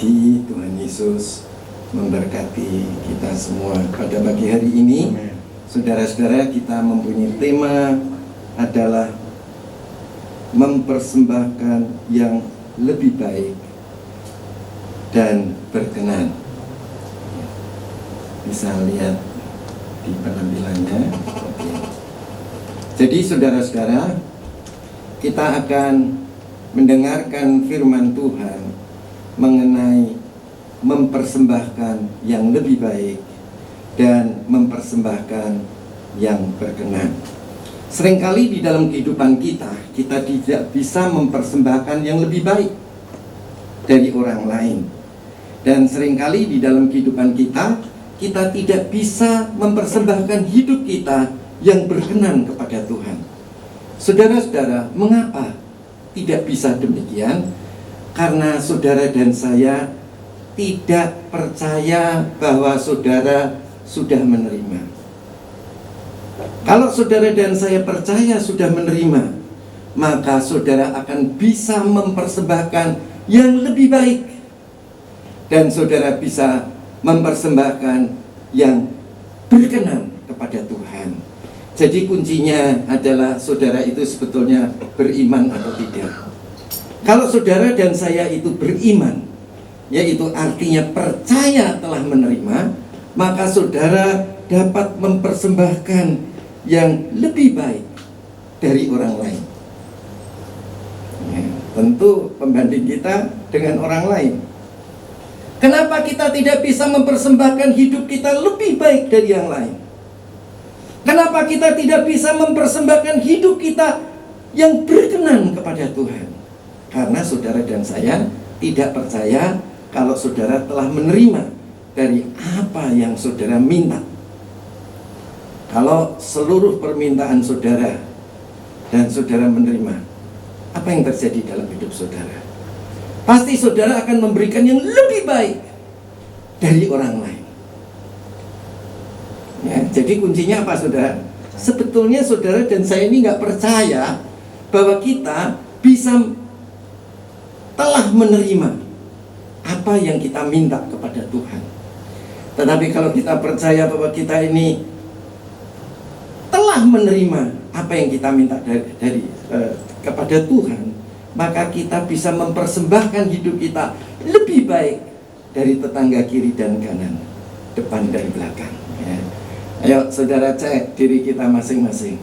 pagi, Tuhan Yesus memberkati kita semua. Pada pagi hari ini, saudara-saudara, kita mempunyai tema adalah mempersembahkan yang lebih baik dan berkenan. Bisa lihat di penampilannya. Jadi saudara-saudara, kita akan mendengarkan firman Tuhan mengenai mempersembahkan yang lebih baik dan mempersembahkan yang berkenan. Seringkali di dalam kehidupan kita tidak bisa mempersembahkan yang lebih baik dari orang lain. Dan seringkali di dalam kehidupan kita tidak bisa mempersembahkan hidup kita yang berkenan kepada Tuhan. Saudara-saudara, mengapa tidak bisa demikian? Karena saudara dan saya tidak percaya bahwa saudara sudah menerima. Kalau saudara dan saya percaya sudah menerima, maka saudara akan bisa mempersembahkan yang lebih baik. Dan saudara bisa mempersembahkan yang berkenan kepada Tuhan. Jadi kuncinya adalah saudara itu sebetulnya beriman atau tidak. Kalau saudara dan saya itu beriman, yaitu artinya percaya telah menerima, maka saudara dapat mempersembahkan yang lebih baik dari orang lain. Ya, tentu pembanding kita dengan orang lain. Kenapa kita tidak bisa mempersembahkan hidup kita lebih baik dari yang lain? Kenapa kita tidak bisa mempersembahkan hidup kita yang berkenan kepada Tuhan? Karena saudara dan saya tidak percaya kalau saudara telah menerima dari apa yang saudara minta. Kalau seluruh permintaan saudara dan saudara menerima, apa yang terjadi dalam hidup saudara? Pasti saudara akan memberikan yang lebih baik dari orang lain. Ya, jadi kuncinya apa, saudara? Sebetulnya saudara dan saya ini nggak percaya bahwa kita bisa telah menerima apa yang kita minta kepada Tuhan. Tetapi kalau kita percaya bahwa kita ini telah menerima apa yang kita minta kepada Tuhan, maka kita bisa mempersembahkan hidup kita lebih baik dari tetangga kiri dan kanan, depan dan belakang. Ya. Ayo saudara, cek diri kita masing-masing.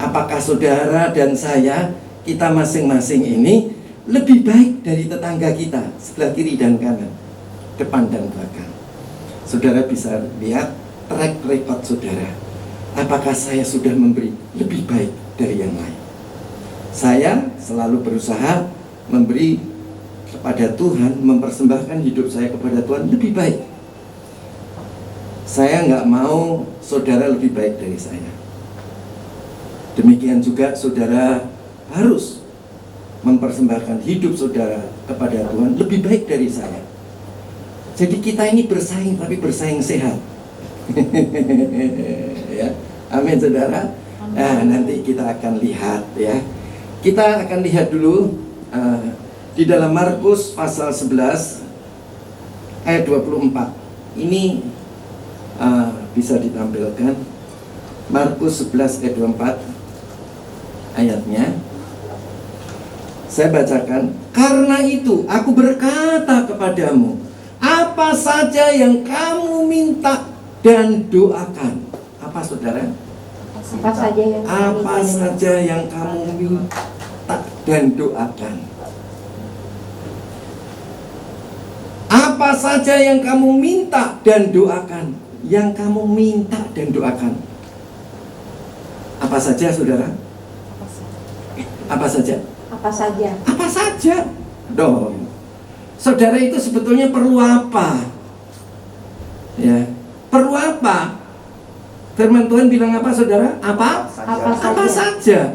Apakah saudara dan saya, kita masing-masing ini lebih baik dari tetangga kita sebelah kiri dan kanan, depan dan belakang? Saudara bisa lihat track record saudara. Apakah saya sudah memberi lebih baik dari yang lain? Saya selalu berusaha memberi kepada Tuhan, mempersembahkan hidup saya kepada Tuhan lebih baik. Saya nggak mau saudara lebih baik dari saya. Demikian juga saudara harus mempersembahkan hidup saudara kepada Tuhan lebih baik dari saya. Jadi kita ini bersaing, tapi bersaing sehat. Ya, amin saudara. Nah, nanti kita akan lihat ya. Kita akan lihat dulu di dalam Markus pasal 11 ayat 24. Ini bisa ditampilkan. Markus 11 ayat 24 ayatnya. Saya bacakan. Karena itu aku berkata kepadamu, apa saja yang kamu minta dan doakan. Apa saudara? Apa saja yang kamu minta dan doakan. Apa saja yang kamu minta dan doakan. Yang kamu minta dan doakan. Apa saja saudara? Apa saja? Apa saja? Apa saja? Dong. Saudara itu sebetulnya perlu apa? Ya, perlu apa? Firman Tuhan bilang apa saudara? Apa saja.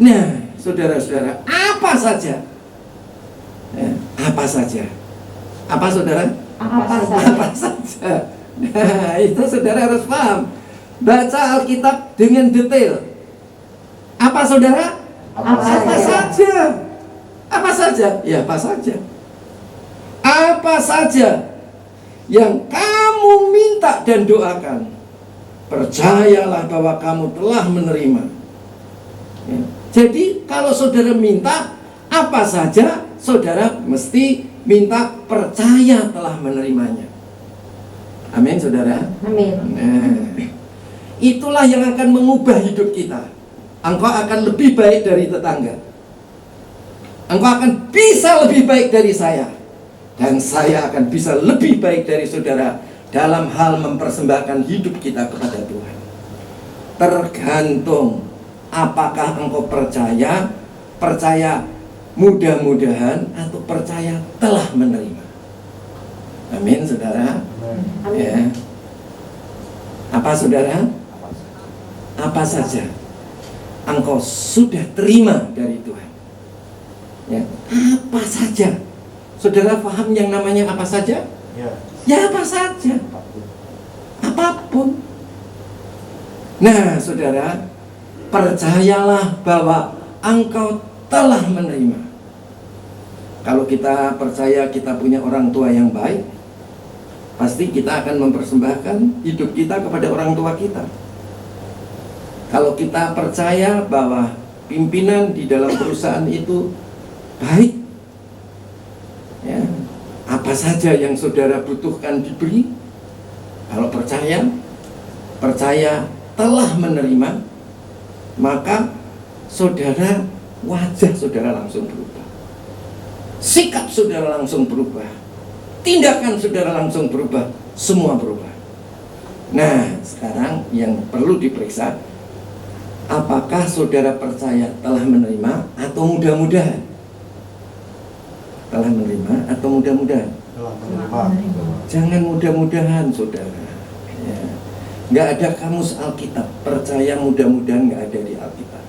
Nah, saudara-saudara, apa saja? Ya, apa saja? Apa saudara? Apa saja. Nah, itu saudara harus paham. Baca Alkitab dengan detail. Apa saudara? Apa saja? Apa saja? Ya, apa saja? Apa saja yang kamu minta dan doakan, percayalah bahwa kamu telah menerima. Ya. Jadi kalau saudara minta apa saja, saudara mesti minta percaya telah menerimanya. Amin, saudara. Amin. Nah, itulah yang akan mengubah hidup kita. Engkau akan lebih baik dari tetangga. Engkau akan bisa lebih baik dari saya. Dan saya akan bisa lebih baik dari saudara dalam hal mempersembahkan hidup kita kepada Tuhan. Tergantung apakah engkau percaya mudah-mudahan, atau percaya telah menerima. Amin, saudara. Amin. Ya. Apa, saudara? Apa saja engkau sudah terima dari Tuhan. Ya. Apa saja. Saudara paham yang namanya apa saja? Ya. Ya, apa saja. Apapun. Nah, saudara, percayalah bahwa engkau telah menerima. Kalau kita percaya kita punya orang tua yang baik, pasti kita akan mempersembahkan hidup kita kepada orang tua kita. Kalau kita percaya bahwa pimpinan di dalam perusahaan itu baik, ya, apa saja yang saudara butuhkan diberi. Kalau percaya telah menerima, maka saudara, wajah saudara langsung berubah, sikap saudara langsung berubah, tindakan saudara langsung berubah, semua berubah. Nah, sekarang yang perlu diperiksa, apakah saudara percaya telah menerima atau mudah-mudahan? Telah menerima atau mudah-mudahan? Jangan mudah-mudahan, saudara. Ya. Nggak ada kamus Alkitab percaya mudah-mudahan, nggak ada di Alkitab.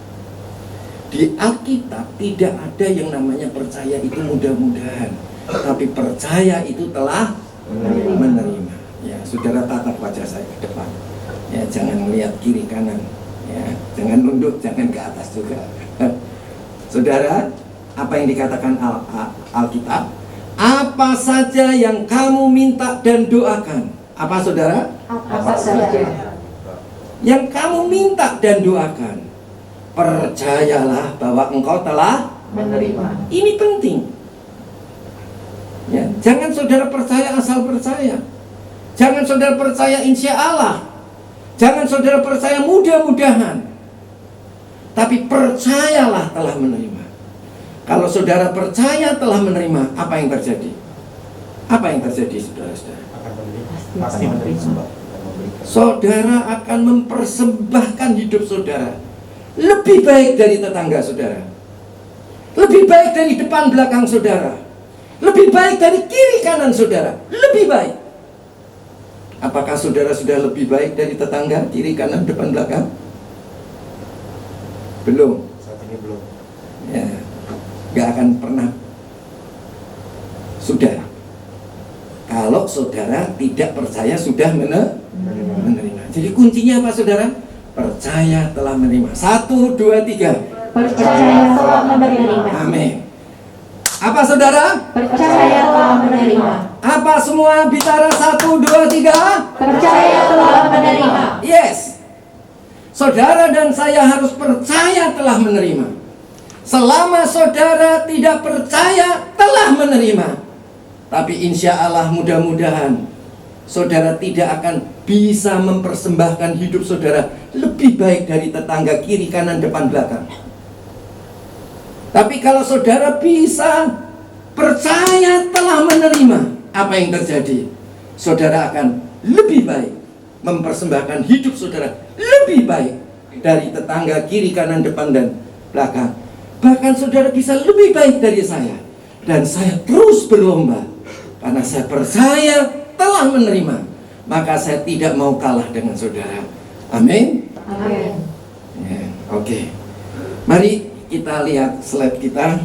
Di Alkitab tidak ada yang namanya percaya itu mudah-mudahan, tapi percaya itu telah menerima. Ya, saudara tatap wajah saya ke depan. Ya, jangan melihat kiri kanan. Ya, jangan nunduk, jangan ke atas juga. Saudara, apa yang dikatakan Alkitab? Apa saja yang kamu minta dan doakan. Apa, saudara? Apa saja Yang kamu minta dan doakan, percayalah bahwa engkau telah menerima. Ini penting. Ya, jangan saudara percaya asal percaya. Jangan saudara percaya insya Allah. Jangan saudara percaya mudah-mudahan. Tapi percayalah telah menerima. Kalau saudara percaya telah menerima, apa yang terjadi? Apa yang terjadi, saudara-saudara? Pasti menerima. Saudara akan mempersembahkan hidup saudara lebih baik dari tetangga saudara, lebih baik dari depan belakang saudara, lebih baik dari kiri kanan saudara, lebih baik. Apakah saudara sudah lebih baik dari tetangga, kiri kanan depan belakang? Belum. Saat ini belum. Ya, gak akan pernah sudah. Kalau saudara tidak percaya sudah menerima. Jadi kuncinya apa, saudara? Percaya telah menerima. 1, 2, 3. Percaya telah menerima. Amin. Apa, saudara? Percaya telah menerima. Apa semua bicara? 1, 2, 3. Percaya telah menerima. Yes. Saudara dan saya harus percaya telah menerima. Selama saudara tidak percaya telah menerima, tapi insya Allah mudah-mudahan saudara tidak akan bisa mempersembahkan hidup saudara lebih baik dari tetangga kiri kanan depan belakang. Tapi kalau saudara bisa percaya telah menerima, apa yang terjadi? Saudara akan lebih baik mempersembahkan hidup saudara lebih baik dari tetangga kiri kanan depan dan belakang. Bahkan saudara bisa lebih baik dari saya. Dan saya terus berlomba karena saya percaya telah menerima, maka saya tidak mau kalah dengan saudara. Amin. Amin. Ya, oke. Mari kita lihat slide kita,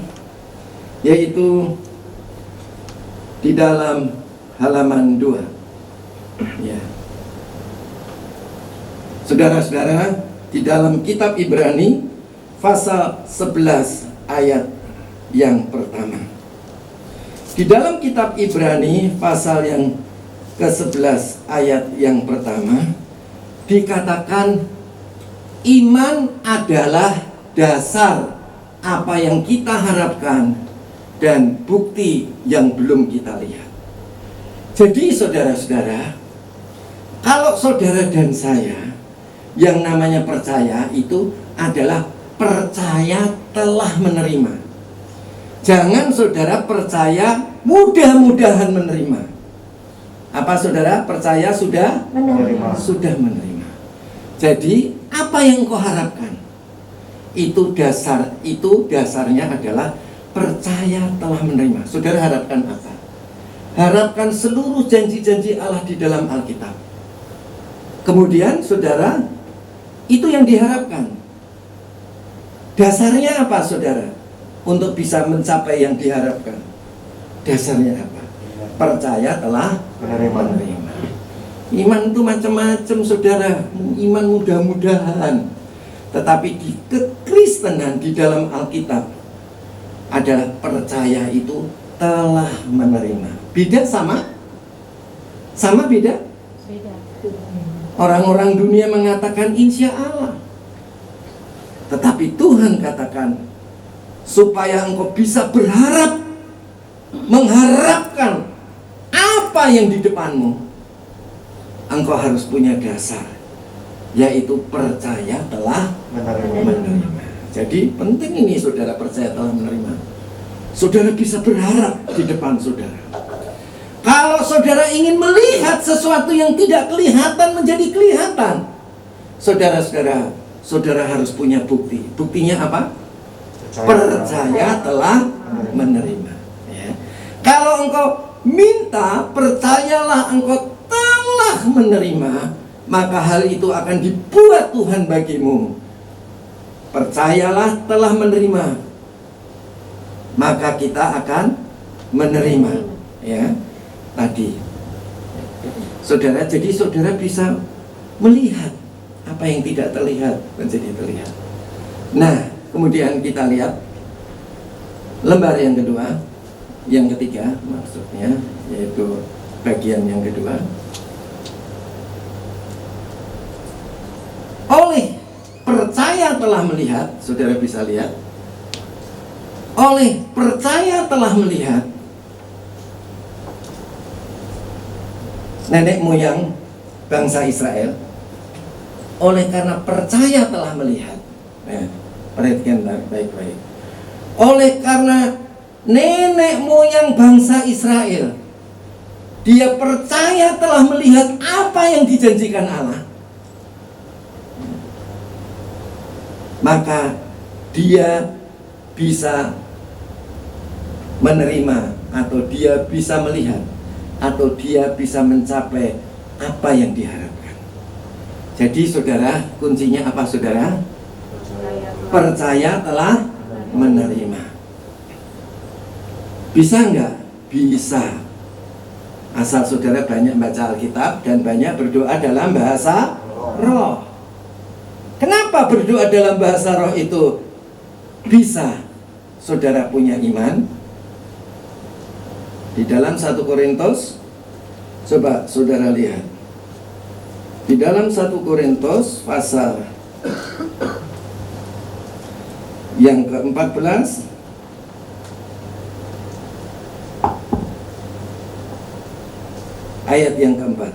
yaitu di dalam halaman 2. Ya. Saudara-saudara, di dalam kitab Ibrani pasal 11 ayat yang pertama. Di dalam kitab Ibrani pasal yang ke-11 ayat yang pertama dikatakan iman adalah dasar apa yang kita harapkan dan bukti yang belum kita lihat. Jadi saudara-saudara, kalau saudara dan saya yang namanya percaya itu adalah percaya telah menerima. Jangan saudara percaya mudah-mudahan menerima. Apa saudara percaya sudah Menerima. sudah menerima. Jadi apa yang kau harapkan? Itu dasarnya adalah percaya telah menerima. Saudara harapkan apa? Harapkan seluruh janji-janji Allah di dalam Alkitab. Kemudian saudara, itu yang diharapkan. Dasarnya apa saudara? Untuk bisa mencapai yang diharapkan. Dasarnya apa? Percaya telah menerima. Iman itu macam-macam saudara. Iman mudah-mudahan. Tetapi di kekristenan di dalam Alkitab adalah percaya itu telah menerima. Beda sama? Sama beda? Beda. Orang-orang dunia mengatakan insya Allah. Tetapi Tuhan katakan supaya engkau bisa berharap, mengharapkan apa yang di depanmu, engkau harus punya dasar, yaitu percaya telah menerima. Jadi penting ini saudara, percaya telah menerima. Saudara bisa berharap di depan saudara. Kalau saudara ingin melihat sesuatu yang tidak kelihatan menjadi kelihatan, saudara harus punya bukti. Buktinya apa? Percaya telah menerima. Ya. Kalau engkau minta, percayalah engkau telah menerima, maka hal itu akan dibuat Tuhan bagimu. Percayalah telah menerima, maka kita akan menerima. Ya, tadi saudara, jadi saudara bisa melihat apa yang tidak terlihat menjadi terlihat. Nah, kemudian kita lihat lembar yang kedua, yang ketiga maksudnya, yaitu bagian yang kedua. Oleh percaya telah melihat, saudara bisa lihat. Oleh percaya telah melihat, nenek moyang bangsa Israel, oleh karena percaya telah melihat. Perhatikan baik-baik. Oleh karena nenek moyang bangsa Israel, dia percaya telah melihat apa yang dijanjikan Allah, maka dia bisa menerima, atau dia bisa melihat, atau dia bisa mencapai apa yang diharapkan. Jadi saudara, kuncinya apa saudara? Percaya telah menerima. Bisa enggak? Bisa. Asal saudara banyak baca Alkitab dan banyak berdoa dalam bahasa roh. Kenapa berdoa dalam bahasa roh itu bisa? Saudara punya iman. Di dalam 1 Korintus, coba saudara lihat. Di dalam 1 Korintus pasal yang ke-14 ayat yang keempat.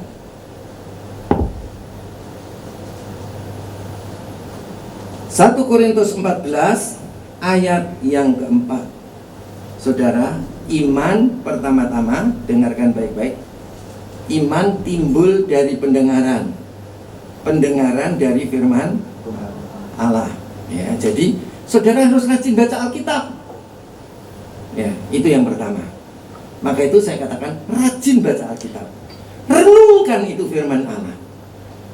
Satu Korintus 14 ayat yang keempat. Saudara, iman pertama-tama, dengarkan baik-baik. Iman timbul dari pendengaran. Pendengaran dari firman Allah. Ya, jadi saudara harus rajin baca Alkitab. Ya, itu yang pertama. Maka itu saya katakan rajin baca Alkitab. Renungkan itu firman Allah.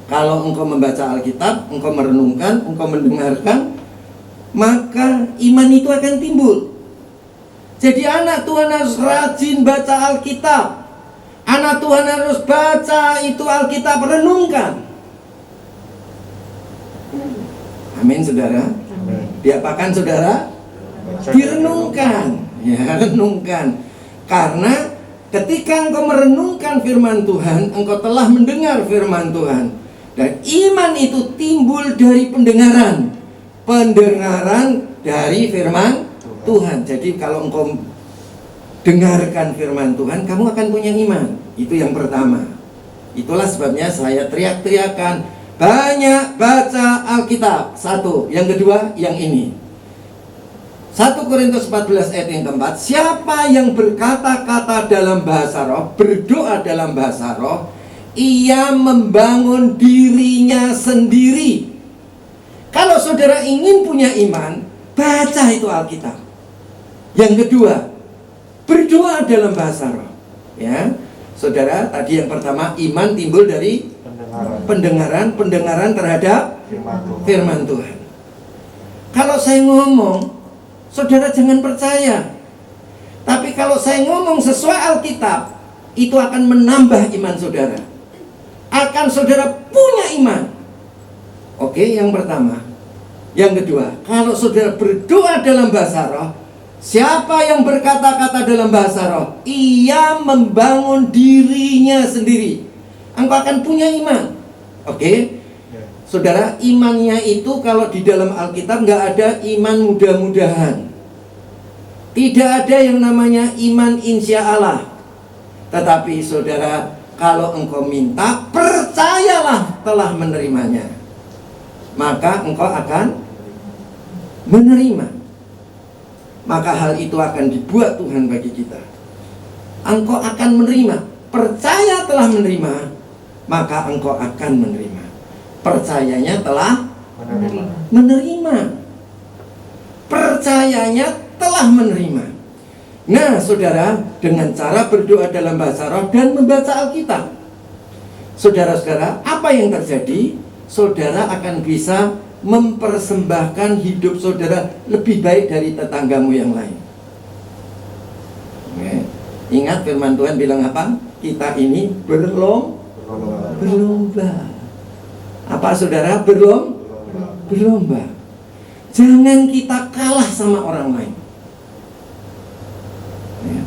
Kalau engkau membaca Alkitab, engkau merenungkan, engkau mendengarkan, maka iman itu akan timbul. Jadi anak Tuhan harus rajin baca Alkitab. Anak Tuhan harus baca itu Alkitab, renungkan. Amin saudara. Diapakan saudara? Direnungkan. Ya, renungkan. Karena ketika engkau merenungkan firman Tuhan, engkau telah mendengar firman Tuhan. Dan iman itu timbul dari pendengaran. Pendengaran dari firman Tuhan. Jadi kalau engkau dengarkan firman Tuhan, kamu akan punya iman. Itu yang pertama. Itulah sebabnya saya teriak-teriakan, banyak baca Alkitab. Satu. Yang kedua, yang ini. 1 Korintus 14 ayat yang keempat, siapa yang berkata-kata dalam bahasa roh, berdoa dalam bahasa roh, ia membangun dirinya sendiri. Kalau saudara ingin punya iman, baca itu Alkitab. Yang kedua, berdoa dalam bahasa roh. Ya, saudara, tadi yang pertama, iman timbul dari pendengaran terhadap firman Tuhan. Kalau saya ngomong, saudara jangan percaya. Tapi kalau saya ngomong sesuai Alkitab, itu akan menambah iman saudara. Akan saudara punya iman. Oke, yang pertama. Yang kedua, kalau saudara berdoa dalam bahasa roh, siapa yang berkata-kata dalam bahasa roh, ia membangun dirinya sendiri. Engkau akan punya iman. Oke? Saudara, imannya itu kalau di dalam Alkitab nggak ada iman mudah-mudahan. Tidak ada yang namanya iman insya Allah. Tetapi saudara, kalau engkau minta, percayalah telah menerimanya. Maka engkau akan menerima. Maka hal itu akan dibuat Tuhan bagi kita. Engkau akan menerima. Percaya telah menerima, maka engkau akan menerima. Percayanya telah menerima. Percayanya telah menerima. Nah, saudara, dengan cara berdoa dalam bahasa roh dan membaca Alkitab, saudara-saudara, apa yang terjadi? Saudara akan bisa mempersembahkan hidup saudara lebih baik dari tetanggamu yang lain. Oke. Ingat firman Tuhan bilang apa? Kita ini berlomba. Apa saudara? Berlomba. Jangan kita kalah sama orang lain. Ya.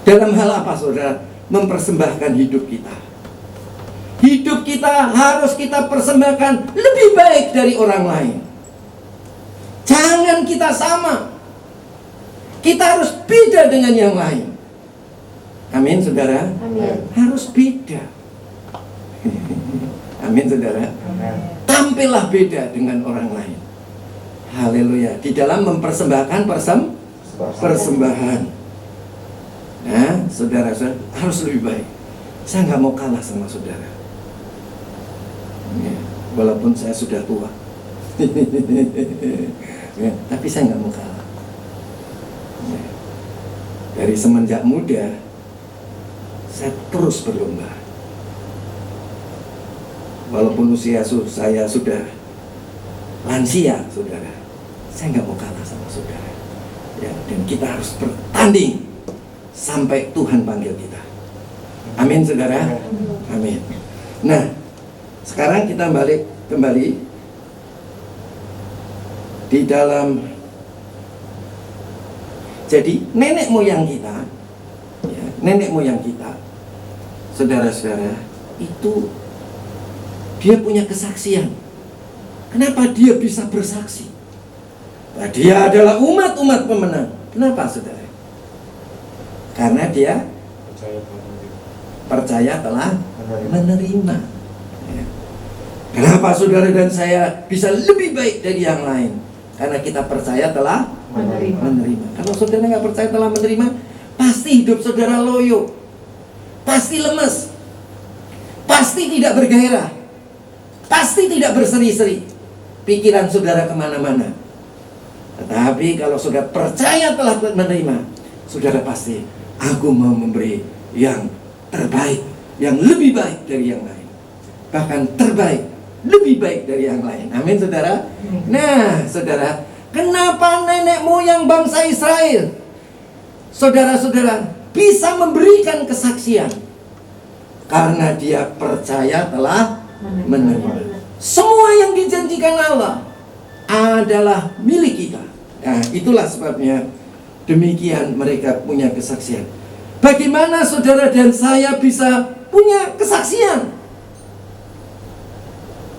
Dalam hal apa saudara? Mempersembahkan hidup kita. Hidup kita harus kita persembahkan lebih baik dari orang lain. Jangan kita sama. Kita harus beda dengan yang lain. Amin saudara. Amin. Harus beda. Amin saudara. Tampillah beda dengan orang lain. Haleluya. Di dalam mempersembahkan persembahan. Nah, saudara harus lebih baik. Saya nggak mau kalah sama saudara. Ya, walaupun saya sudah tua. Ya, tapi saya nggak mau kalah. Ya. Dari semenjak muda, saya terus berlomba. Walaupun usia saya sudah lansia, saudara, saya nggak mau kalah sama saudara. Ya, dan kita harus bertanding sampai Tuhan panggil kita. Amin, saudara. Amin. Nah, sekarang kita balik kembali di dalam. Jadi nenek moyang kita, ya, nenek moyang kita, saudara-saudara, itu dia punya kesaksian. Kenapa dia bisa bersaksi? Nah, dia adalah umat-umat pemenang. Kenapa saudara? Karena dia percaya telah menerima. Ya. Kenapa saudara dan saya bisa lebih baik dari yang lain? Karena kita percaya telah menerima. Kalau saudara nggak percaya telah menerima, pasti hidup saudara loyo, pasti lemes, pasti tidak bergairah, pasti tidak berseri-seri. Pikiran saudara kemana-mana. Tetapi kalau saudara percaya telah menerima, saudara pasti, aku mau memberi yang terbaik, yang lebih baik dari yang lain. Bahkan terbaik, lebih baik dari yang lain. Amin saudara. Nah saudara, kenapa nenek moyang bangsa Israel, saudara-saudara, bisa memberikan kesaksian? Karena dia percaya telah menerima. Semua yang dijanjikan Allah adalah milik kita. Nah, itulah sebabnya demikian mereka punya kesaksian. Bagaimana saudara dan saya bisa punya kesaksian?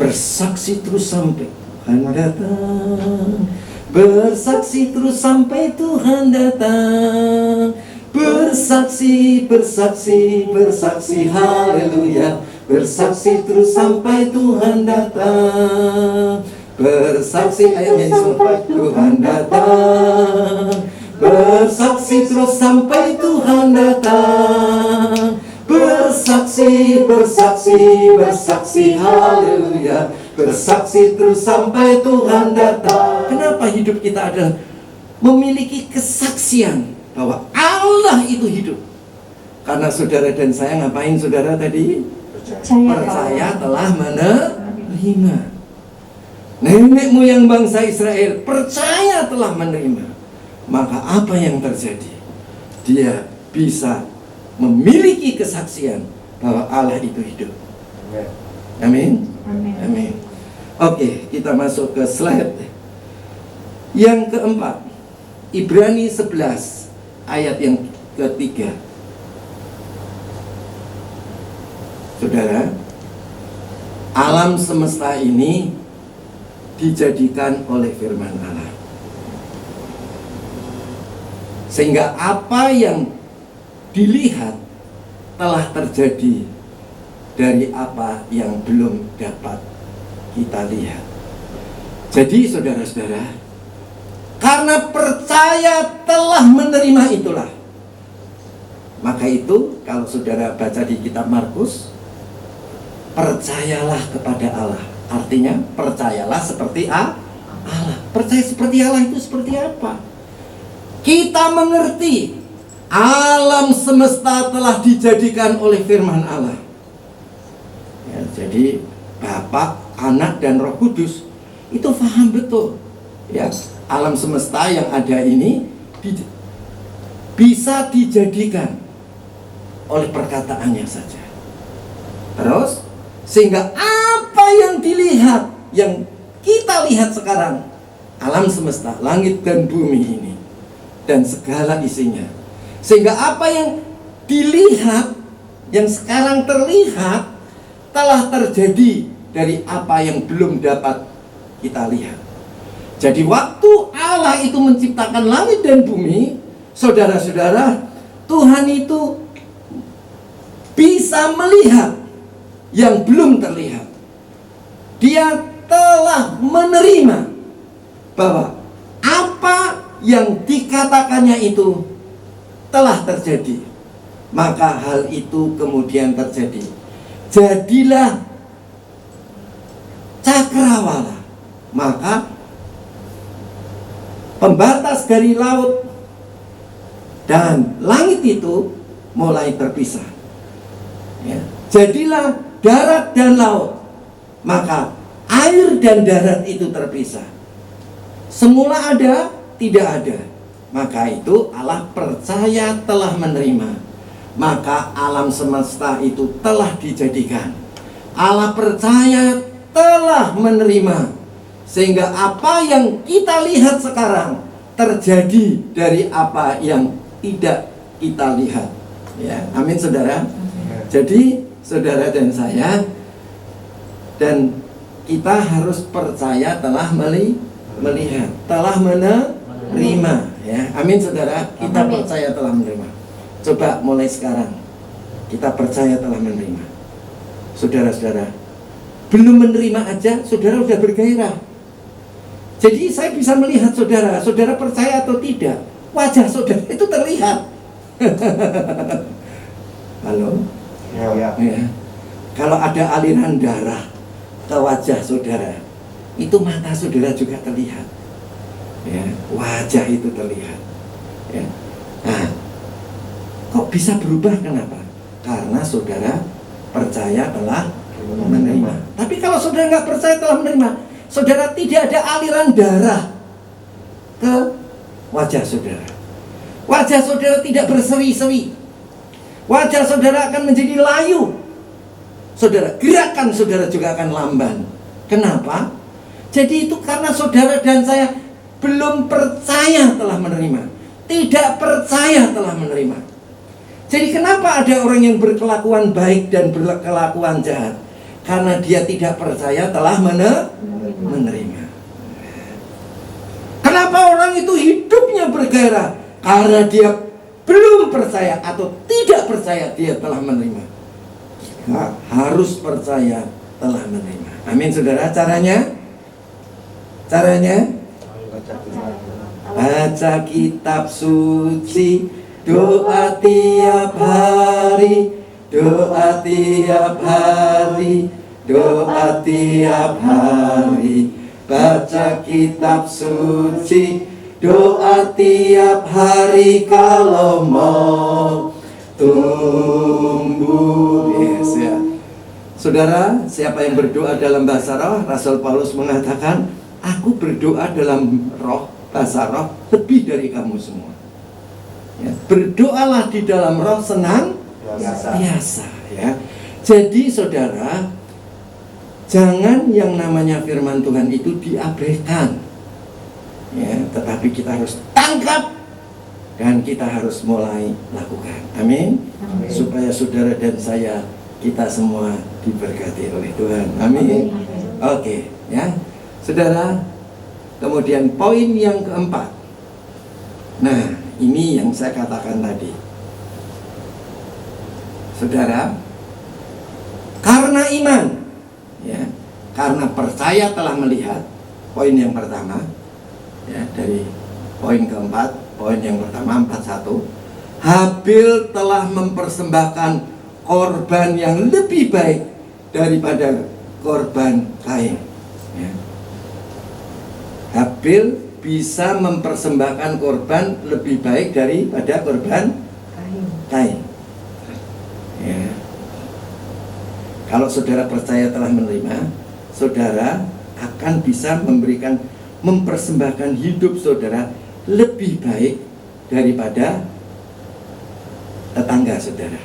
Bersaksi terus sampai Tuhan datang. Bersaksi terus sampai Tuhan datang. Bersaksi, bersaksi, bersaksi, haleluya. Bersaksi terus sampai Tuhan datang. Bersaksi, ayo sampai Tuhan datang. Bersaksi terus sampai Tuhan datang. Bersaksi, bersaksi, bersaksi, haleluya. Bersaksi terus sampai Tuhan datang. Kenapa hidup kita adalah memiliki kesaksian bahwa Allah itu hidup? Karena saudara dan saya ngapain saudara tadi? Percaya telah menerima. Nenek moyang bangsa Israel percaya telah menerima. Maka apa yang terjadi? Dia bisa memiliki kesaksian bahwa Allah itu hidup. Amin. Amin. Oke, kita masuk ke slide yang keempat. Ibrani 11 ayat yang ketiga. Saudara, alam semesta ini dijadikan oleh firman Allah. Sehingga apa yang dilihat telah terjadi dari apa yang belum dapat kita lihat. Jadi saudara-saudara, karena percaya telah menerima itulah, maka itu kalau saudara baca di kitab Markus, percayalah kepada Allah. Artinya percayalah seperti Allah. Percaya seperti Allah itu seperti apa? Kita mengerti alam semesta telah dijadikan oleh firman Allah. Ya, jadi Bapa, Anak, dan Roh Kudus itu paham betul. Ya, alam semesta yang ada ini bisa dijadikan oleh perkataannya saja. Terus sehingga apa yang dilihat, yang kita lihat sekarang, alam semesta, langit dan bumi ini dan segala isinya, sehingga apa yang dilihat, yang sekarang terlihat, telah terjadi dari apa yang belum dapat kita lihat. Jadi waktu Allah itu menciptakan langit dan bumi, saudara-saudara, Tuhan itu bisa melihat yang belum terlihat. Dia telah menerima bahwa apa yang dikatakannya itu telah terjadi. Maka hal itu kemudian terjadi. Jadilah cakrawala. Maka pembatas dari laut dan langit itu mulai terpisah. Ya. Jadilah darat dan laut. Maka air dan darat itu terpisah. Semula ada, tidak ada. Maka itu Allah percaya telah menerima. Maka alam semesta itu telah dijadikan. Allah percaya telah menerima. Sehingga apa yang kita lihat sekarang terjadi dari apa yang tidak kita lihat. Ya, amin saudara. Jadi saudara dan saya, dan kita harus percaya telah melihat, telah menerima. Ya, amin saudara. Kita Amin. percaya telah menerima. Coba mulai sekarang kita percaya telah menerima. Saudara-saudara, belum menerima aja saudara sudah bergairah. Jadi saya bisa melihat saudara, saudara percaya atau tidak, wajah saudara itu terlihat. Halo? Ya. Ya. Kalau ada aliran darah ke wajah saudara, itu mata saudara juga terlihat. Ya, wajah itu terlihat. Ya. Nah, kok bisa berubah? Kenapa? Karena saudara percaya telah menerima. Tapi kalau saudara nggak percaya telah menerima, saudara tidak ada aliran darah ke wajah saudara. Wajah saudara tidak berseri-seri. Wajah saudara akan menjadi layu. Saudara, gerakan saudara juga akan lamban. Kenapa? Jadi itu karena saudara dan saya belum percaya telah menerima. Tidak percaya telah menerima. Jadi kenapa ada orang yang berkelakuan baik dan berkelakuan jahat? Karena dia tidak percaya telah menerima. Kenapa orang itu hidupnya bergairah? Karena dia belum percaya atau tidak percaya dia telah menerima. Kita harus percaya telah menerima. Amin saudara. Caranya? Baca kitab suci, doa tiap hari, doa tiap hari, doa tiap hari. Baca kitab suci, doa tiap hari kalau mau tumbuh. Yes, ya. Saudara, siapa yang berdoa dalam bahasa roh? Rasul Paulus mengatakan, aku berdoa dalam roh, bahasa roh, lebih dari kamu semua. Ya, berdoalah di dalam roh senang biasa. Ya. Jadi saudara, jangan yang namanya firman Tuhan itu diabaikan, ya, tetapi kita harus tangkap dan kita harus mulai lakukan. Amin. Supaya saudara dan saya, kita semua diberkati oleh Tuhan. Amin. Oke, ya, saudara. Kemudian poin yang keempat. Nah, ini yang saya katakan tadi, saudara. Karena iman, ya, karena percaya telah melihat. Poin yang pertama, ya, dari poin keempat. Poin yang pertama 41, Habil telah mempersembahkan korban yang lebih baik daripada korban Kain. Ya. Habil bisa mempersembahkan korban lebih baik daripada korban Kain. Ya. Kalau saudara percaya telah menerima, saudara akan bisa mempersembahkan hidup saudara lebih baik daripada tetangga saudara.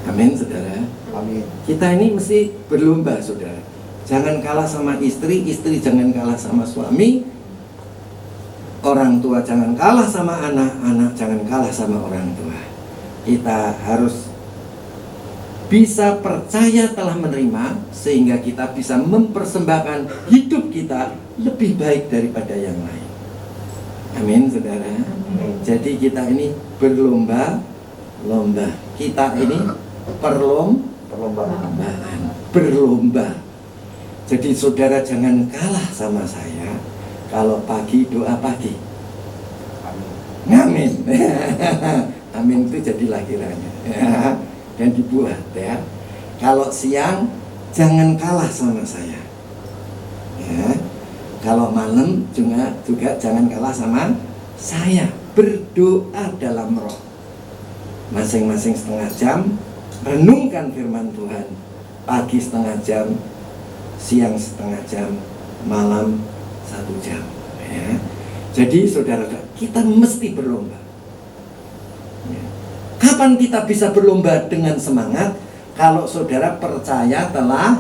Amin saudara. Amin. Kita ini mesti berlomba saudara. Jangan kalah sama istri, istri jangan kalah sama suami, orang tua jangan kalah sama anak, anak jangan kalah sama orang tua. Kita harus bisa percaya telah menerima, sehingga kita bisa mempersembahkan hidup kita lebih baik daripada yang lain. Amin saudara. Jadi kita ini berlomba-lomba. Kita ini berlomba. Jadi saudara jangan kalah sama saya kalau pagi doa pagi. Amin. Amin itu jadi laki-laki. Dan dibuat, ya. Kalau siang jangan kalah sama saya, ya. Kalau malam juga jangan kalah sama saya. Berdoa dalam roh, masing-masing setengah jam. Renungkan firman Tuhan, pagi setengah jam, siang setengah jam, malam 1 jam, ya. Jadi saudara, kita mesti berlomba. Kapan kita bisa berlomba dengan semangat? Kalau saudara percaya telah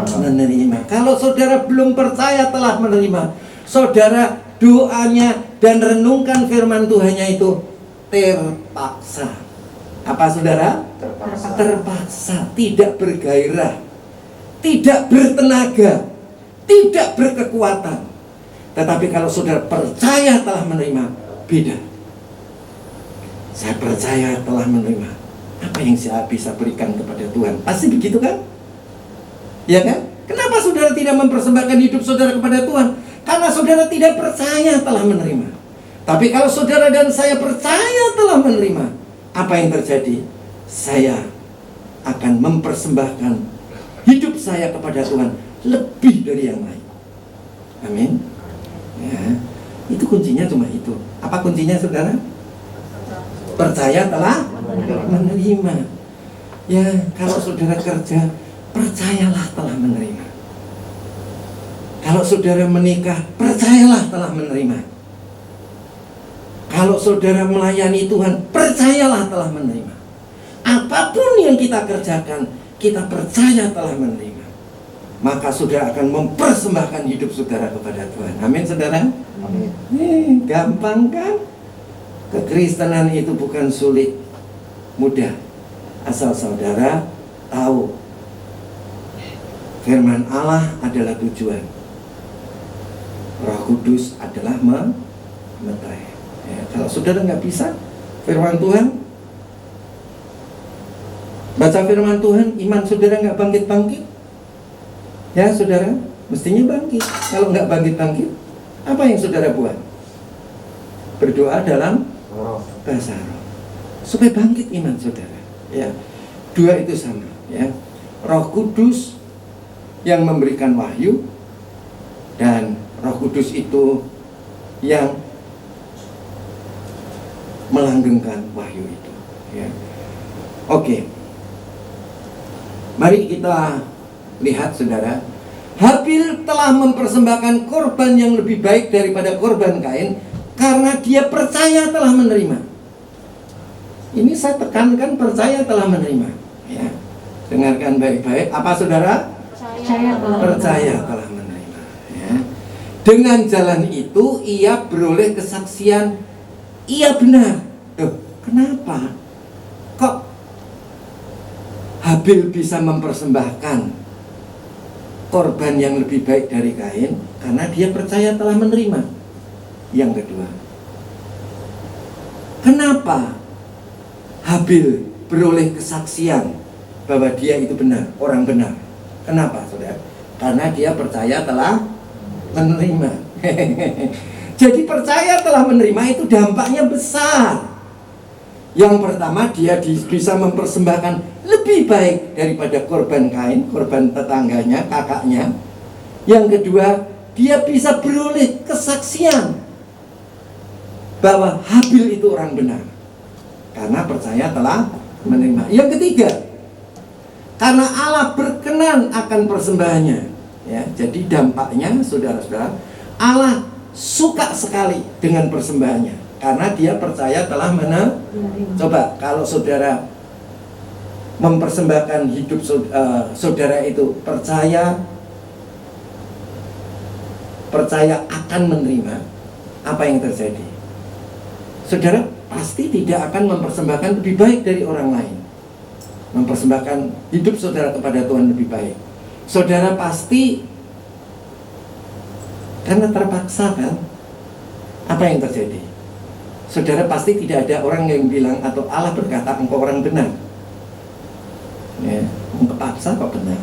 menerima. Kalau saudara belum percaya telah menerima, saudara doanya dan renungkan firman Tuhannya itu terpaksa. Apa saudara? Terpaksa, tidak bergairah, tidak bertenaga, tidak berkekuatan. Tetapi kalau saudara percaya telah menerima, beda. Saya percaya telah menerima. Apa yang saya bisa berikan kepada Tuhan? Pasti begitu kan? Ya kan? Kenapa saudara tidak mempersembahkan hidup saudara kepada Tuhan? Karena saudara tidak percaya telah menerima. Tapi kalau saudara dan saya percaya telah menerima, apa yang terjadi? Saya akan mempersembahkan hidup saya kepada Tuhan lebih dari yang lain. Amin. Ya, itu kuncinya cuma itu. Apa kuncinya saudara? Percaya telah menerima. Ya, kalau saudara kerja, percayalah telah menerima. Kalau saudara menikah, percayalah telah menerima. Kalau saudara melayani Tuhan, percayalah telah menerima. Apapun yang kita kerjakan, kita percaya telah menerima. Maka saudara akan mempersembahkan hidup saudara kepada Tuhan. Amin saudara. Amin. Gampang kan? Kekristenan itu bukan sulit, mudah, asal saudara tahu firman Allah adalah tujuan, Roh Kudus adalah memetai. Ya, kalau saudara nggak bisa firman Tuhan, baca firman Tuhan, iman saudara nggak bangkit-bangkit, ya saudara mestinya bangkit. Kalau nggak bangkit-bangkit, apa yang saudara buat? Berdoa dalam bahasa roh supaya bangkit iman saudara. Ya, dua itu sama. Ya, Roh Kudus yang memberikan wahyu dan Roh Kudus itu yang melanggengkan wahyu itu. Ya, oke. Mari kita lihat saudara, Habil telah mempersembahkan korban yang lebih baik daripada korban Kain karena dia percaya telah menerima. Ini saya tekankan, percaya telah menerima. Ya, dengarkan baik-baik. Apa saudara? Percaya telah menerima. Ya. Dengan jalan itu ia beroleh kesaksian, ia benar. Kenapa? Kok Habil bisa mempersembahkan korban yang lebih baik dari Kain? Karena dia percaya telah menerima. Yang kedua, kenapa Habil beroleh kesaksian bahwa dia itu benar, orang benar? Kenapa saudara? Karena dia percaya telah menerima. Jadi percaya telah menerima itu dampaknya besar. Yang pertama, dia bisa mempersembahkan lebih baik daripada korban Kain, korban tetangganya, kakaknya. Yang kedua, dia bisa beroleh kesaksian bahwa Habil itu orang benar karena percaya telah menerima. Yang ketiga, karena Allah berkenan akan persembahannya. Ya, jadi dampaknya saudara-saudara, Allah suka sekali dengan persembahannya karena dia percaya telah menerima. Coba kalau saudara mempersembahkan hidup saudara itu percaya akan menerima, apa yang terjadi? Saudara pasti tidak akan mempersembahkan lebih baik dari orang lain, mempersembahkan hidup saudara kepada Tuhan lebih baik. Saudara pasti, karena terpaksa kan, apa yang terjadi? Saudara pasti tidak ada orang yang bilang atau Allah berkata engkau orang benar. Ya, kepaksa kok benar.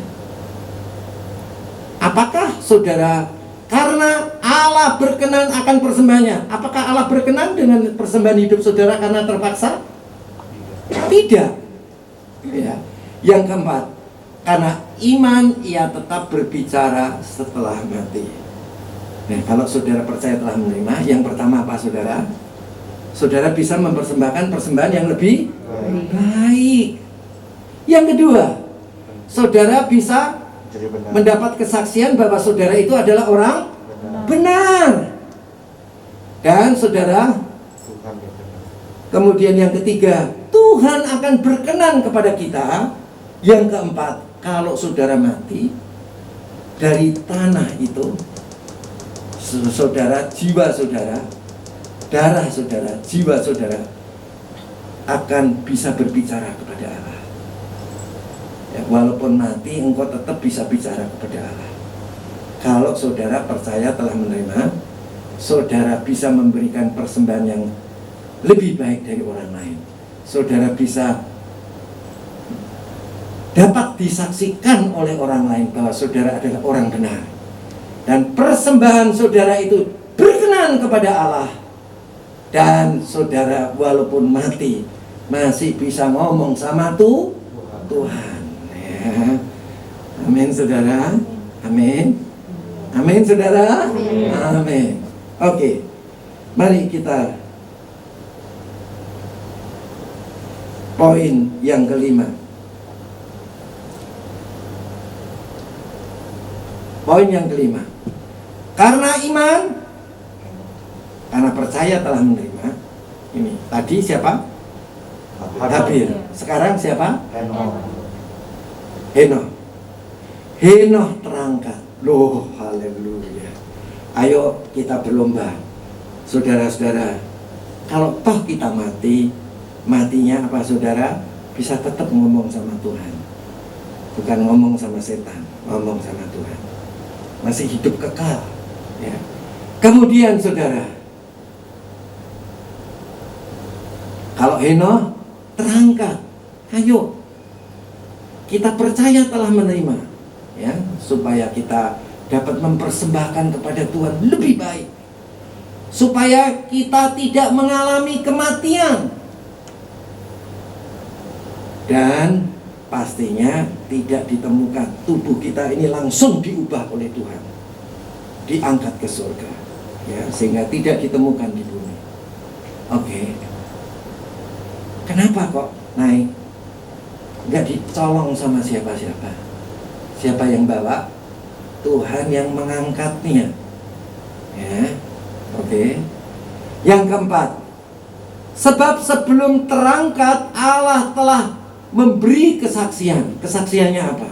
Apakah saudara karena Allah berkenan akan persembahannya, apakah Allah berkenan dengan persembahan hidup saudara karena terpaksa? Tidak. Ya. Yang keempat, karena iman ia tetap berbicara setelah mati. Nah, kalau saudara percaya telah menerima, yang pertama apa saudara? Saudara bisa mempersembahkan persembahan yang lebih baik. Yang kedua, saudara bisa mendapat kesaksian bahwa saudara itu adalah orang benar. Dan saudara, kemudian yang ketiga, Tuhan akan berkenan kepada kita. Yang keempat, kalau saudara mati, dari tanah itu saudara, jiwa saudara, darah saudara, jiwa saudara akan bisa berbicara kepada Allah. Ya, walaupun mati, engkau tetap bisa bicara kepada Allah. Kalau saudara percaya telah menerima, saudara bisa memberikan persembahan yang lebih baik dari orang lain. Saudara bisa dapat disaksikan oleh orang lain bahwa saudara adalah orang benar. Dan persembahan saudara itu berkenan kepada Allah. Dan saudara walaupun mati masih bisa ngomong sama Tuhan. Amin saudara. Amin. Amin saudara. Amin. Oke. Mari kita poin yang kelima. Poin yang kelima. Karena iman, karena percaya telah menerima. Ini tadi siapa? Habil. Sekarang siapa? Henoh terangkat. Loh, haleluya. Ayo kita berlomba. Saudara-saudara, kalau toh kita mati, matinya apa saudara? Bisa tetap ngomong sama Tuhan. Bukan ngomong sama setan, ngomong sama Tuhan. Masih hidup kekal, ya. Kemudian saudara, kalau Henokh terangkat, ayo kita percaya telah menerima, ya, supaya kita dapat mempersembahkan kepada Tuhan lebih baik, supaya kita tidak mengalami kematian, dan pastinya tidak ditemukan tubuh kita ini langsung diubah oleh Tuhan, diangkat ke surga, ya, sehingga tidak ditemukan di bumi. Oke. Kenapa kok naik? Nggak dicolong sama siapa-siapa. Siapa yang bawa? Tuhan yang mengangkatnya. Ya, oke. Yang keempat, sebab sebelum terangkat Allah telah memberi kesaksian. Kesaksiannya apa?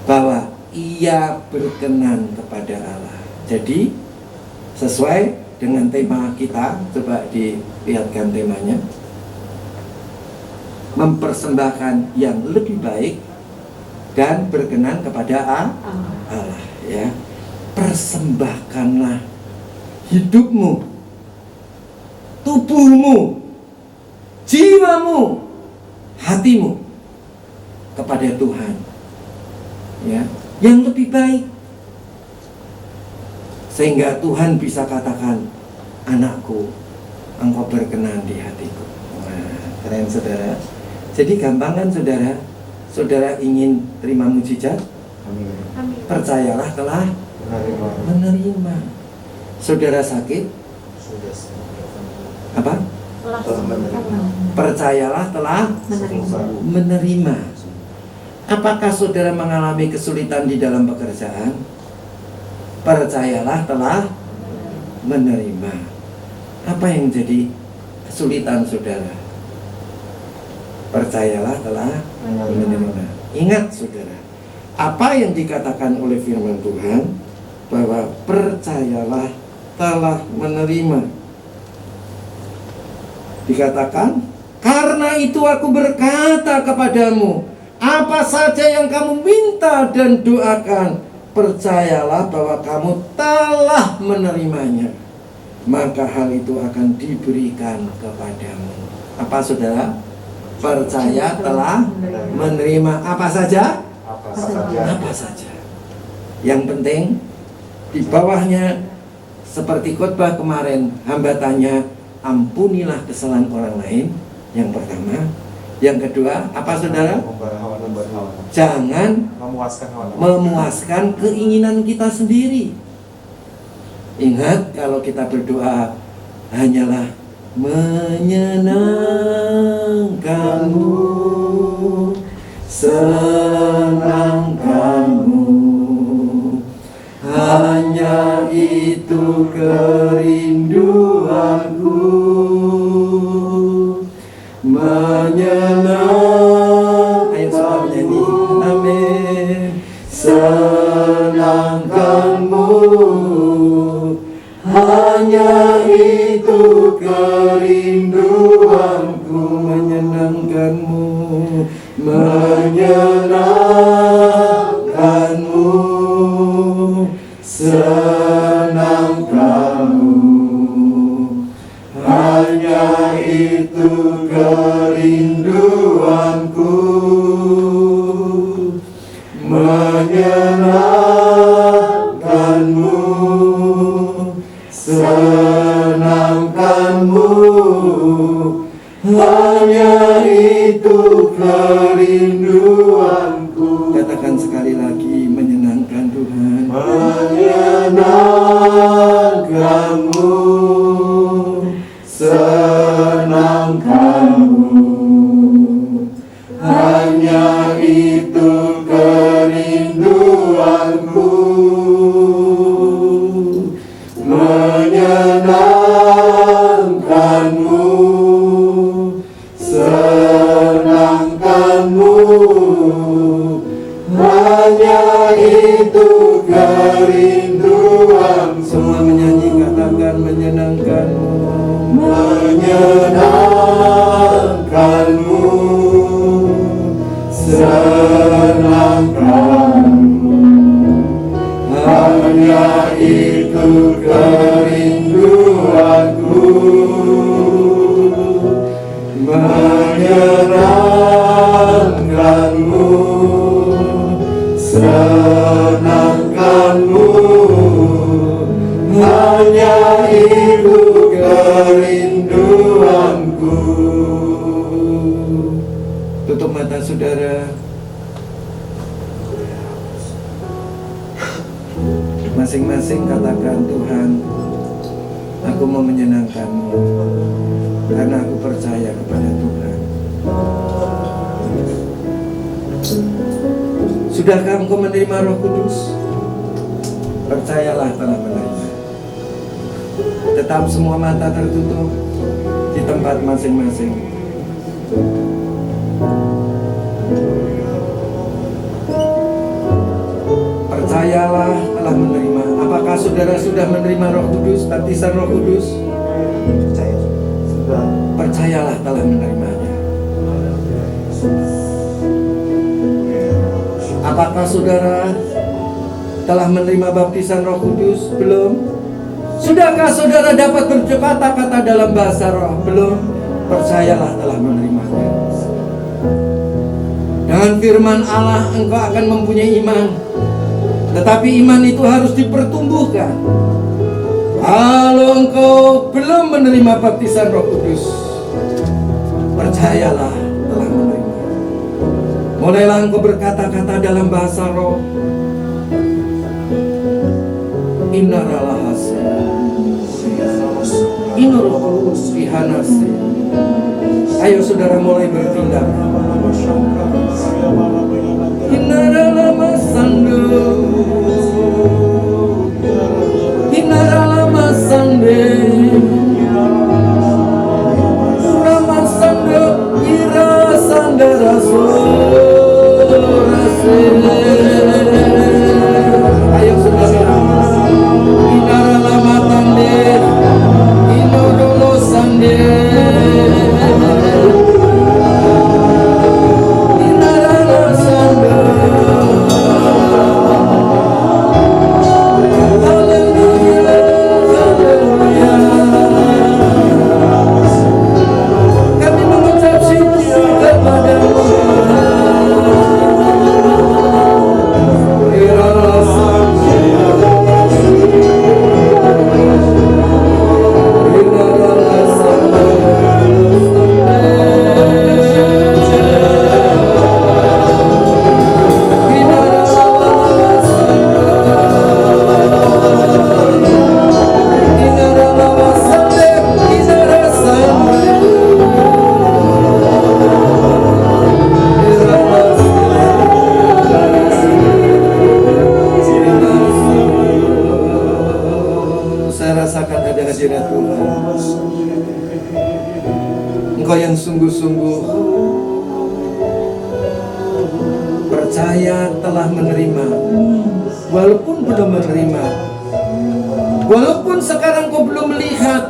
Bahwa ia berkenan kepada Allah. Jadi sesuai dengan tema kita, coba dilihatkan temanya. Mempersembahkan yang lebih baik dan berkenan kepada Allah, ya. Persembahkanlah hidupmu, tubuhmu, jiwamu, hatimu kepada Tuhan, ya, yang lebih baik, sehingga Tuhan bisa katakan, anakku, engkau berkenan di hatiku. Nah, keren saudara. Jadi gampang kan saudara? Saudara ingin terima mujizat? Amin. Percayalah telah menerima. Saudara sakit? Sudah Apa? Percayalah telah menerima. Apakah saudara mengalami kesulitan di dalam pekerjaan? Percayalah telah menerima. Apa yang jadi kesulitan saudara? Percayalah telah menerima. Ingat saudara, apa yang dikatakan oleh firman Tuhan, bahwa percayalah telah menerima. Dikatakan, karena itu aku berkata kepadamu, apa saja yang kamu minta dan doakan, percayalah bahwa kamu telah menerimanya, maka hal itu akan diberikan kepadamu. Apa saudara? Percaya telah menerima apa saja? Apa saja? Apa saja. Yang penting di bawahnya, seperti khotbah kemarin, hamba tanya, ampunilah kesalahan orang lain. Yang pertama. Yang kedua, apa saudara? Jangan memuaskan keinginan kita sendiri. Ingat, kalau kita berdoa hanyalah menyenangkanmu, senangkanmu, hanya itu kerinduanku, menyenang. Ayo semua menyanyi. Amin. Senangkanmu, hanya itu kerinduanku, menyenangkanmu, menyenangkanmu, senangkanmu, hanya itu kerinduanku, menyenangkanmu, senangkanmu, hanya itu kerinduanku. Katakan sekali lagi, menyenangkan Tuhan. Menyenangkanmu, senangkanmu, hanya itu kerinduanku, menyenangkanmu, senangkanmu, hanya itu kerinduanku. Semua menyanyi, katakan menyenangkan. menyenangkanmu, senangkanmu. Hanya itu kerinduanku, menyenangkanmu, senangkanmu. Hanya itu kerinduanku. Tutup mata saudara. Masing-masing katakan, Tuhan, aku mau menyenangkanmu karena aku percaya kepada Tuhan. Sudahkah engkau menerima Roh Kudus? Percayalah telah menerima. Tetap semua mata tertutup di tempat masing-masing. Percayalah telah menerima. Apakah saudara sudah menerima Roh Kudus, baptisan Roh Kudus? Percaya sudah. Percayalah telah menerimanya. Apakah saudara telah menerima baptisan Roh Kudus? Belum? Sudahkah saudara dapat berkata-kata dalam bahasa roh? Belum? Percayalah telah menerimanya. Dengan firman Allah engkau akan mempunyai iman. Tetapi iman itu harus dipertumbuhkan. Kalau engkau belum menerima baptisan Roh Kudus, percayalah telah menerima. Mulailah engkau berkata-kata dalam bahasa roh. Inaralahase, Inorokos Ihanase. Ayo saudara mulai bertindak. Inaralamasando, Inaralamasande, Ramasando, Irasandaraso. Ayo saudara. Inaralamatande, Inorolosande, Inaralasande. Haleluya, haleluya. Kami mengucap syukur kepadamu. Engkau yang sungguh-sungguh percaya telah menerima, walaupun belum menerima, walaupun sekarang kau belum melihat,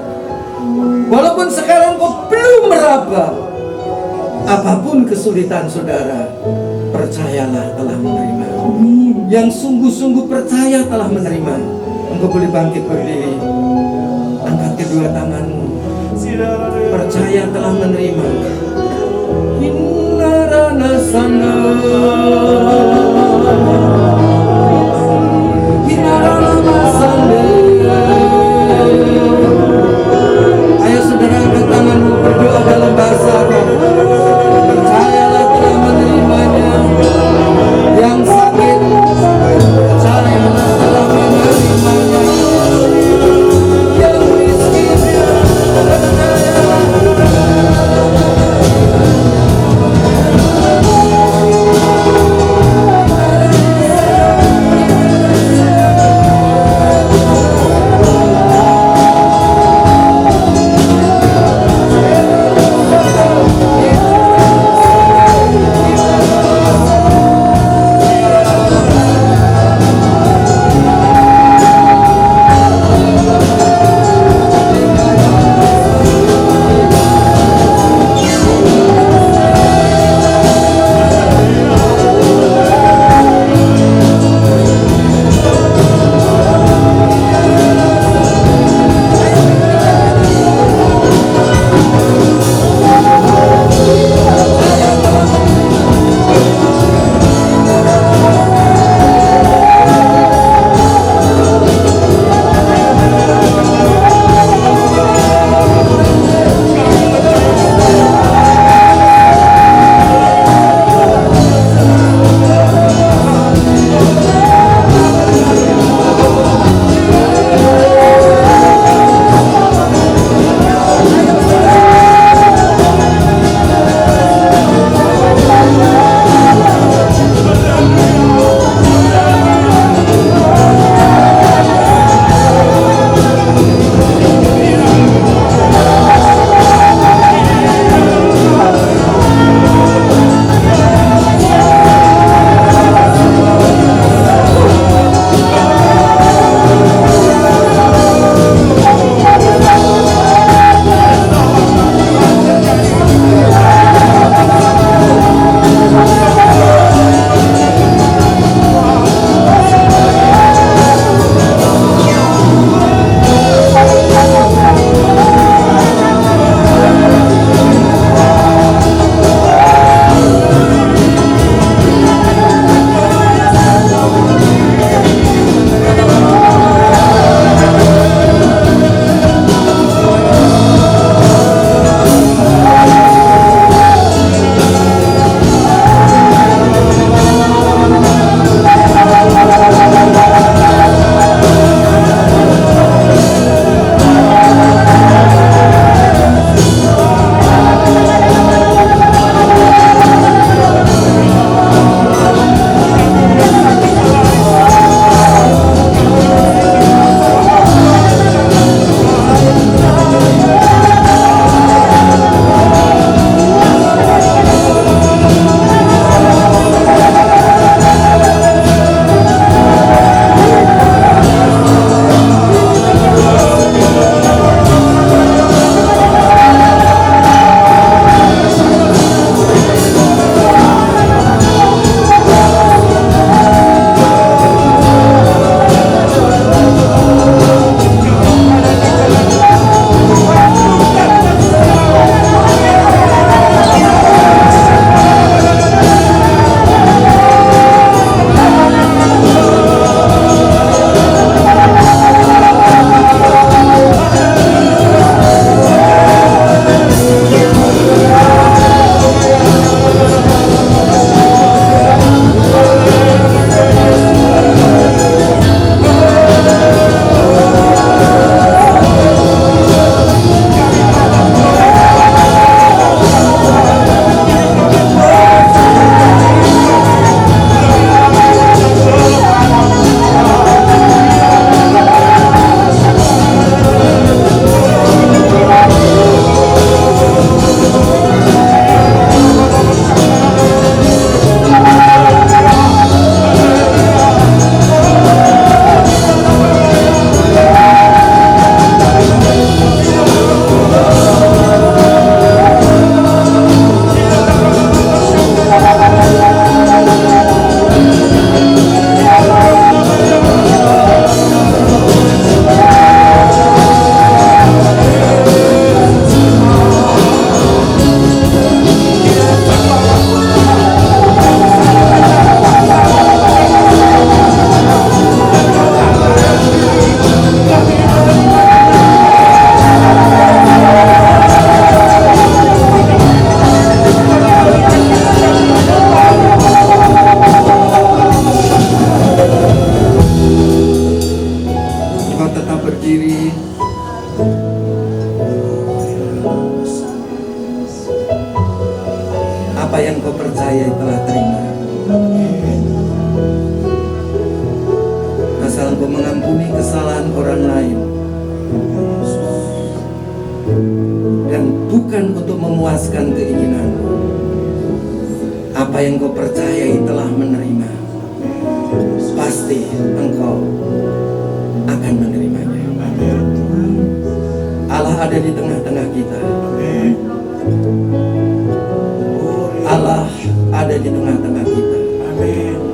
walaupun sekarang kau belum meraba, apapun kesulitan saudara, percayalah telah menerima. Yang sungguh-sungguh percaya telah menerima, engkau boleh bangkit berdiri, angkat kedua tanganmu. Percaya telah menerima. Inaranasana, Inaranamasande. Ayo saudara angkat tanganmu, berdoa dalam bahasa roh. Percayalah telah menerimanya. Yang sakit, percayalah telah menerimanya. Yang miskin, percayalah. Apa yang kau percaya telah terima. Asal kau mengampuni kesalahan orang lain, dan bukan untuk memuaskan keinginanmu. Apa yang kau percayai telah menerima, pasti engkau akan menerimanya. Allah ada di tengah-tengah kita. Allah ada di tengah-tengah kita.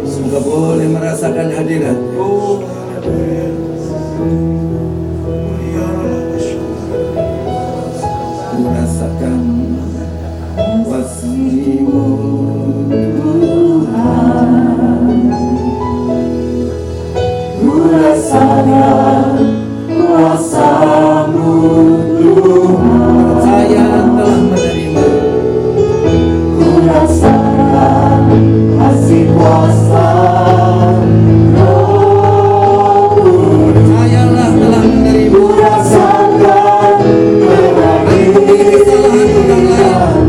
Semoga boleh merasakan hadirat. Merasakan kuasa-Mu Tuhan. Merasakan kuasa-Mu Tuhan. Percaya telah menerima. Merasakan kasih kuasa Roh. Percayalah telah menerima. Merasakan ampuni kesalahan orang lain.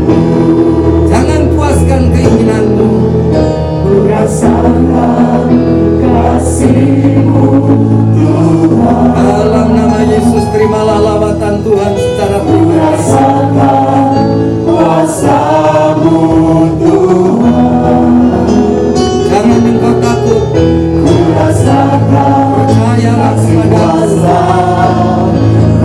Jangan puaskan keinginanmu. Merasakan kasih-Mu Tuhan. Dalam nama Yesus terimalah lawatan Tuhan secara pribadi. Merasakan kuasa-Mu Tuhan. Jangan engkau takut. Merasakan percayalah kepada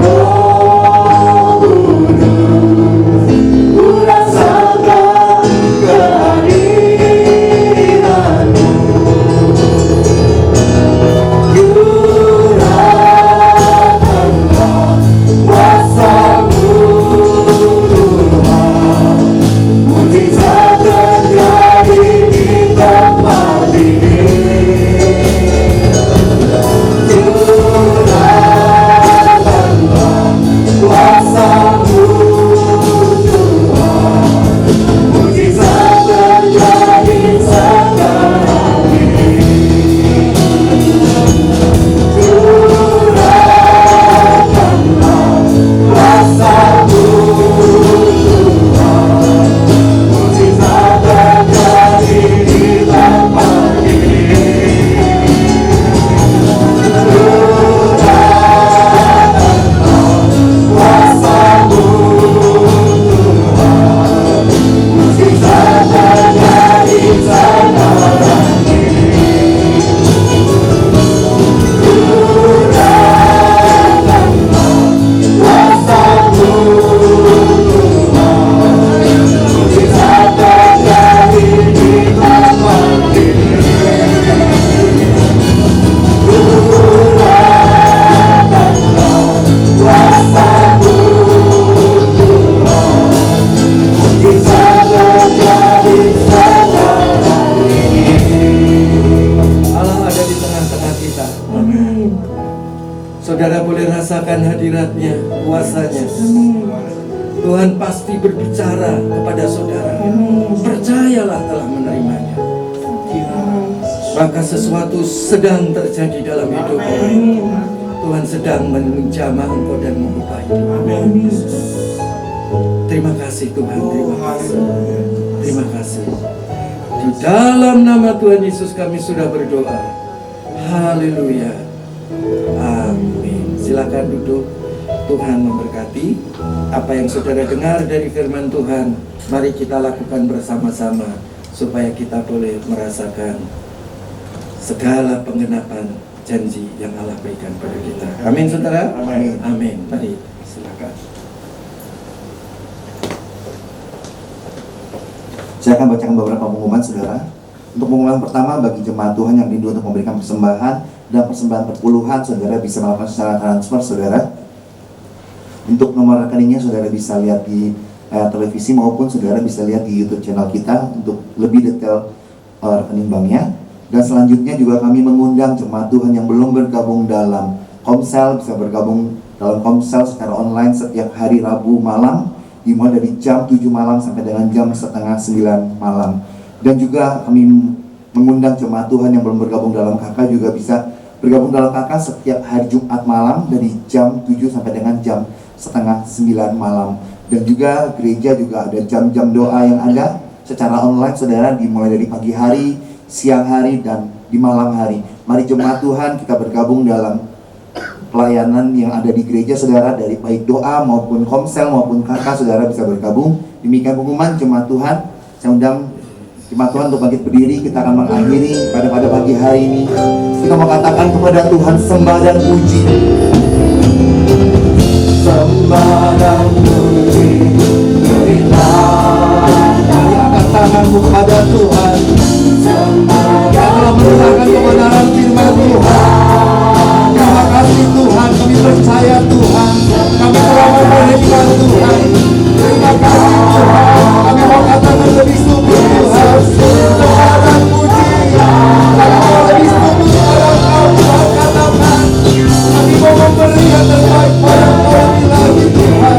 Roh Kudus. Merasakan kehadiran-Mu. Curahkanlah kuasa-Mu Tuhan. Mujizat terjadi di tempat ini. Curahkanlah kuasa-Mu Tuhan. Mujizat terjadi sekarang ini. Curahkanlah kuasa-Mu Tuhan. Mujizat terjadi di tempat ini. Kuasa-Mu Tuhan. Mujizat terjadi sekarang ini. Curahkanlah kuasa-Mu Tuhan. Mujizat terjadi di tempat ini. Curahkanlah kuasa-Mu Tuhan. Mujizat terjadi sekarang ini. Allah ada di tengah-tengah kita. Amin. Saudara boleh rasakan hadiratnya, kuasanya. Tuhan pasti berbicara kepada saudara. Percayalah telah menerimanya. Maka sesuatu sedang terjadi dalam hidupmu. Tuhan sedang menjamah engkau dan mengubah hidupmu. Terima kasih Tuhan, terima kasih. Terima kasih. Di dalam nama Tuhan Yesus kami sudah berdoa. Haleluya. Amin. Silakan duduk. Tuhan memberkati. Apa yang saudara dengar dari firman Tuhan, mari kita lakukan bersama-sama supaya kita boleh merasakan segala penggenapan janji yang Allah berikan pada kita. Amin saudara. Amin. Amin. Mari silakan. Saya akan bacakan beberapa pengumuman saudara. Untuk pengumuman pertama, bagi jemaat Tuhan yang rindu untuk memberikan persembahan dan persembahan perpuluhan, saudara bisa melakukan secara transfer saudara. Untuk nomor rekeningnya saudara bisa lihat di televisi maupun saudara bisa lihat di YouTube channel kita untuk lebih detail rekening banknya. Dan selanjutnya juga kami mengundang jemaat Tuhan yang belum bergabung dalam Komsel bisa bergabung dalam Komsel secara online setiap hari Rabu malam, dimulai dari jam 7 malam sampai dengan jam setengah 9 malam. Dan juga kami mengundang jemaat Tuhan yang belum bergabung dalam KK juga bisa bergabung dalam KK setiap hari Jumat malam dari jam 7 sampai dengan jam setengah 9 malam. Dan juga gereja juga ada jam-jam doa yang ada secara online saudara, dimulai dari pagi hari, siang hari, dan di malam hari. Mari jemaat Tuhan kita bergabung dalam pelayanan yang ada di gereja saudara, dari baik doa maupun komsel maupun kakak saudara bisa bergabung. Demikian pengumuman jemaat Tuhan. Saya undang jemaat Tuhan untuk bangkit berdiri. Kita akan mengakhiri pada pagi hari ini. Kita mau katakan kepada Tuhan sembah dan puji. Sembah dan puji, angkat tanganmu kepada Tuhan. Yang telah mendengarkan kebenaran firman Tuhan. Terima kasih Tuhan, kami percaya Tuhan, kami telah menerima Tuhan. Terima kasih Tuhan, kami mau katakan lebih sungguh Tuhan. Sembah dan puji, kami mau lebih sungguh kepada Engkau Tuhan. Katakan, kami mau memberi yang terbaik pada Engkau lagi Tuhan.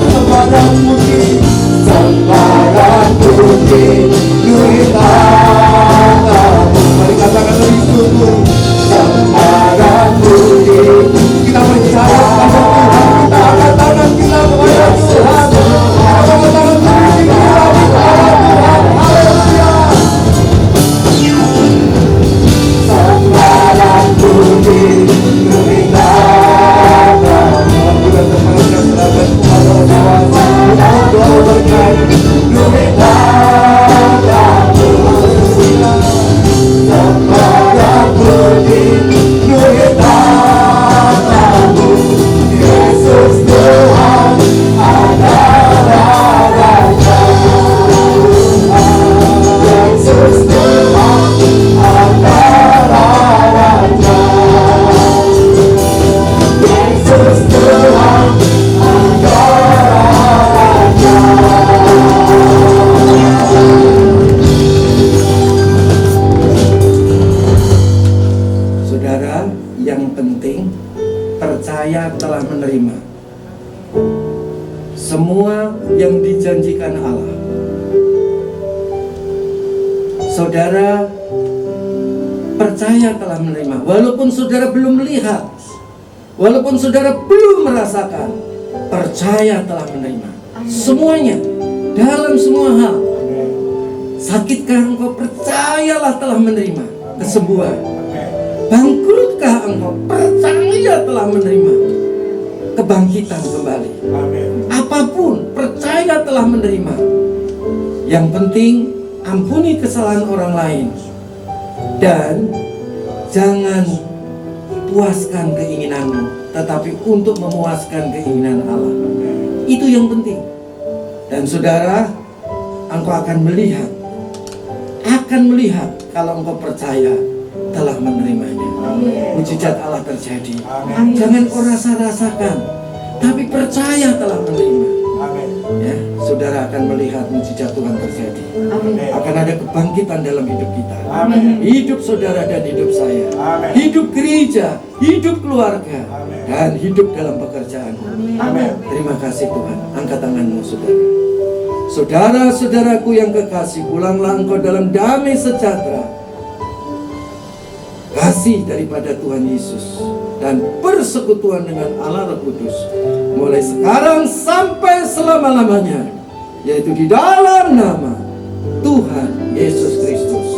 Sembah dan puji, sembah dan puji, mari katakan lebih sungguh. Sembah dan puji, kita percaya kepada Tuhan. Kita angkat tangan kita kepada Tuhan. Kita angkat tangan puji kita kepada Tuhan. Haleluya. Sembah dan puji, kita kita termasuk serahkan kepada Tuhan. Doa berkat, kita Yesus Tuhan adalah Raja. Yesus Tuhan adalah Raja. Yesus Tuhan adalah Raja. Saudara, yang penting percaya telah menerima semua yang dijanjikan Allah. Saudara percaya telah menerima, walaupun saudara belum melihat, walaupun saudara belum merasakan, percaya telah menerima semuanya dalam semua hal. Sakitkah engkau? Percayalah telah menerima kesembuhan. Bangkrutkah engkau? Percaya telah menerima kebangkitan kembali. Apapun, percaya telah menerima. Yang penting, ampuni kesalahan orang lain. Dan jangan puaskan keinginanmu, tetapi untuk memuaskan keinginan Allah. Itu yang penting. Dan saudara, engkau akan melihat kalau engkau percaya telah menerimanya. Mujizat Allah terjadi. Jangan kau rasakan, tapi percaya telah menerima. Ya, saudara akan melihat mujizat Tuhan terjadi. Akan ada kebangkitan dalam hidup kita. Hidup saudara dan hidup saya. Hidup gereja, hidup keluarga, dan hidup dalam pekerjaan. Terima kasih Tuhan. Angkat tanganmu saudara. Saudara-saudaraku yang kekasih, pulanglah engkau dalam damai sejahtera, kasih daripada Tuhan Yesus, dan persekutuan dengan Allah Roh Kudus mulai sekarang sampai selama-lamanya, yaitu di dalam nama Tuhan Yesus Kristus.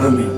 Amin.